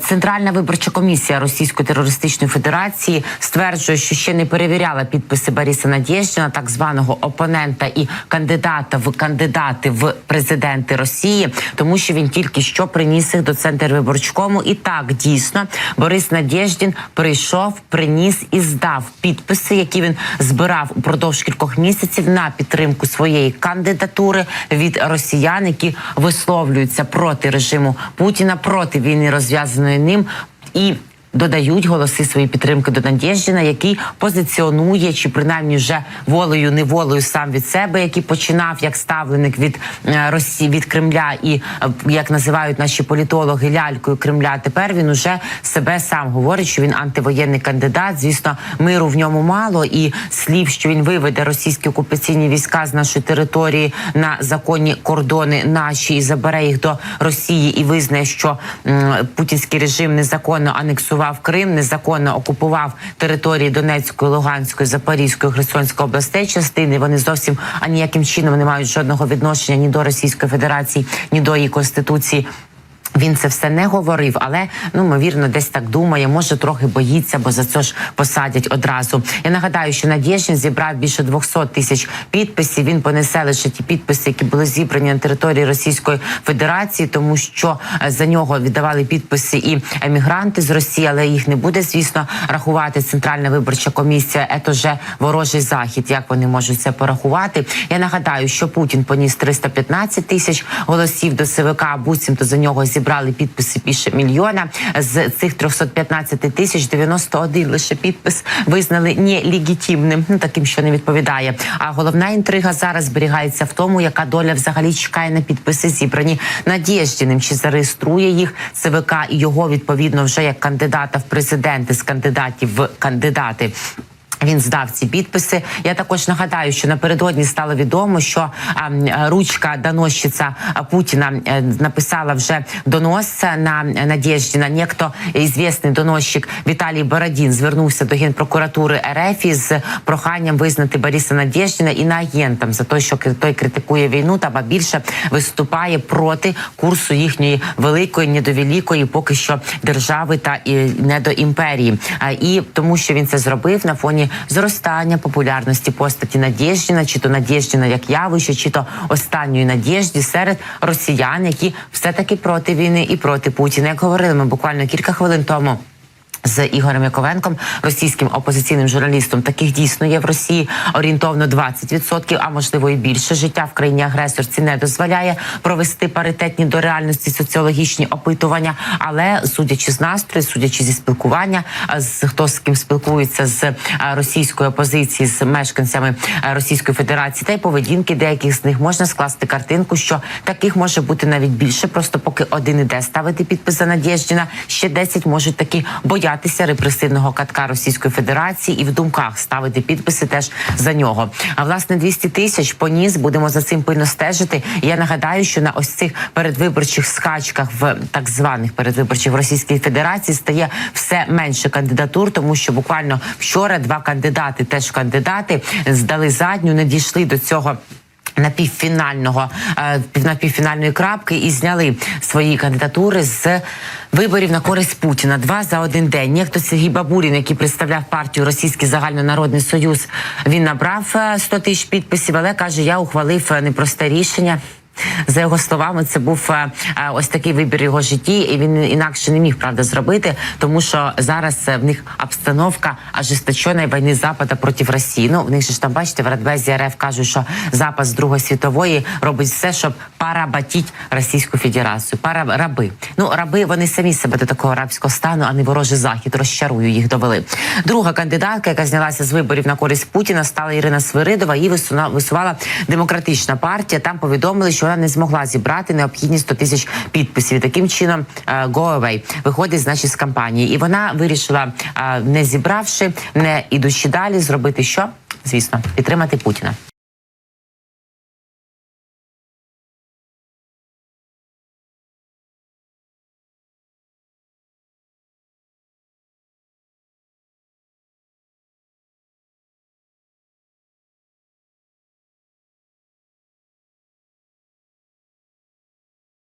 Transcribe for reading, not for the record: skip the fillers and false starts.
Центральна виборча комісія Російської терористичної федерації стверджує, що ще не перевіряла підписи Бориса Надєждіна, так званого опонента і кандидати в президенти Росії, тому що він тільки що приніс їх до Центрвиборчкому. І так, дійсно, Борис Надєждін прийшов, приніс і здав підписи, які він збирав упродовж кількох місяців на підтримку своєї кандидатури від росіян, які висловлюються проти режиму Путіна, проти війни, розв'язаної ним, і додають голоси своєї підтримки до Надєждіна, який позиціонує, чи принаймні вже волею-неволею сам від себе, який починав як ставленик від Росії, від Кремля і, як називають наші політологи, лялькою Кремля. Тепер він уже себе сам говорить, що він антивоєнний кандидат. Звісно, миру в ньому мало, і слів, що він виведе російські окупаційні війська з нашої території на законні кордони наші і забере їх до Росії, і визнає, що путінський режим незаконно анексував Крим, незаконно окупував території Донецької, Луганської, Запорізької, Херсонської областей частини. Вони зовсім ніяким чином не мають жодного відношення ні до Російської Федерації, ні до її Конституції. Він це все не говорив, але, ймовірно, десь так думає, може трохи боїться, бо за це ж посадять одразу. Я нагадаю, що Надєждін зібрав більше 200 тисяч підписів. Він понесе лише ті підписи, які були зібрані на території Російської Федерації, тому що за нього віддавали підписи і емігранти з Росії, але їх не буде, звісно, рахувати Центральна виборча комісія. Це вже ворожий захід, як вони можуть це порахувати. Я нагадаю, що Путін поніс 315 тисяч голосів до ЦВК, а буцімто за нього зібрали підписи більше мільйона. З цих 315 тисяч 91 лише підпис визнали нелегітимним, таким, що не відповідає. А головна інтрига зараз зберігається в тому, яка доля взагалі чекає на підписи, зібрані Надєждіним. Чи зареєструє їх ЦВК і його, відповідно, вже як кандидата в президенти, з кандидатів в кандидати. Він здав ці підписи. Я також нагадаю, що напередодні стало відомо, що ручка доносчиця Путіна написала вже донос на Надєждіна. Некто, ізвісний доносчик Віталій Бородін, звернувся до Генпрокуратури РФ із проханням визнати Бориса Надєждіна іноагентом за те, що той критикує війну, та більше виступає проти курсу їхньої великої, недовеликої поки що держави та недоімперії. І тому, що він це зробив на фоні зростання популярності постаті Надєждіна, чи то Надєждіна як явище, чи то останньої надіжди серед росіян, які все-таки проти війни і проти Путіна. Як говорили ми буквально кілька хвилин тому з Ігорем Яковенком, російським опозиційним журналістом, таких дійсно є в Росії орієнтовно 20%, а можливо і більше. Життя в країні-агресорці не дозволяє провести паритетні до реальності соціологічні опитування, але судячи з настрою, судячи зі спілкування, хто з ким спілкується з російської опозиції, з мешканцями Російської Федерації, та й поведінки деяких з них, можна скласти картинку, що таких може бути навіть більше, просто поки один іде ставити підпис за Надєждіна, ще 10 можуть таки боятися репресивного катка Російської Федерації і в думках ставити підписи теж за нього. А власне 200 тисяч поніс, будемо за цим пильно стежити. І я нагадаю, що на ось цих передвиборчих скачках, в так званих передвиборчих в Російській Федерації, стає все менше кандидатур, тому що буквально вчора 2 кандидати, теж кандидати, здали задню, не дійшли до цього напівфінальної крапки і зняли свої кандидатури з виборів на користь Путіна. 2 за один день. Ніхто Сергій Бабурін, який представляв партію Російський загальнонародний союз, він набрав 100 тисяч підписів, але каже, я ухвалив непросте рішення. За його словами, це був ось такий вибір його житті, і він інакше не міг, правда, зробити, тому що зараз в них обстановка ожесточеної війни Запада проти Росії. В них же ж там, бачите, в Радбезі РФ кажуть, що Запад з Другої світової робить все, щоб поработити Російську Федерацію. Раби. Раби, вони самі себе до такого рабського стану, а не ворожий Захід, розчарую, їх довели. Друга кандидатка, яка знялася з виборів на користь Путіна, стала Ірина Свиридова. Її висувала Демократична партія. Там повідомили, що вона не змогла зібрати необхідні 100 тисяч підписів. І таким чином go away виходить, значить, з кампанії. І вона вирішила, не зібравши, не ідучи далі, зробити що? Звісно, підтримати Путіна.